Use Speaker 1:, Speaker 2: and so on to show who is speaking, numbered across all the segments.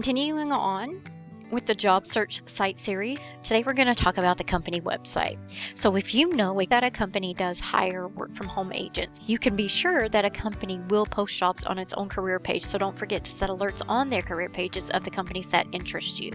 Speaker 1: Continuing on with the job search site series, today we're going to talk about the company website. So if you know that a company does hire work from home agents, you can be sure that a company will post jobs on its own career page. So don't forget to set alerts on their career pages of the companies that interest you.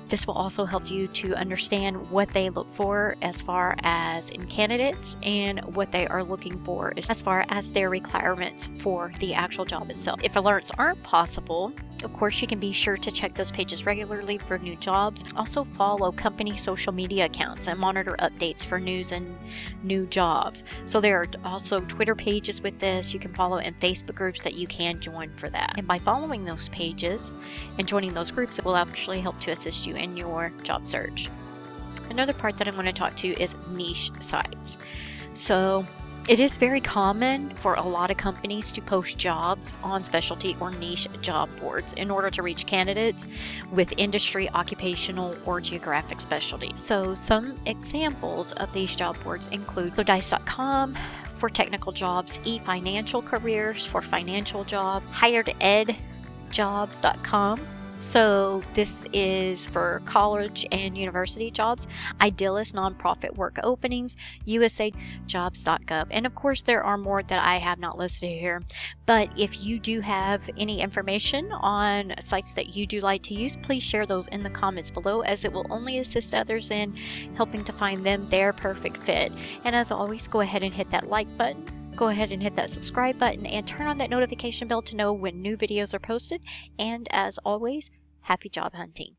Speaker 1: This will also help you to understand what they look for as far as in candidates and what they are looking for as far as their requirements for the actual job itself. If alerts aren't possible, of course, you can be sure to check those pages regularly for new jobs. Also follow company social media accounts and monitor updates for news and new jobs. So there are also Twitter pages with this. You can follow and Facebook groups that you can join for that. And by following those pages and joining those groups, it will actually help to assist you in your job search. Another part that I'm going to talk to is niche sites. So it is very common for a lot of companies to post jobs on specialty or niche job boards in order to reach candidates with industry, occupational, or geographic specialty. So some examples of these job boards include Dice.com for technical jobs, eFinancial Careers for financial jobs, HiredEdJobs.com. So this is for college and university jobs, Idealist nonprofit work openings, USAjobs.gov. And of course, there are more that I have not listed here. But if you do have any information on sites that you do like to use, please share those in the comments below, as it will only assist others in helping to find them their perfect fit. And as always, go ahead and hit that like button. Go ahead and hit that subscribe button and turn on that notification bell to know when new videos are posted. And as always, happy job hunting.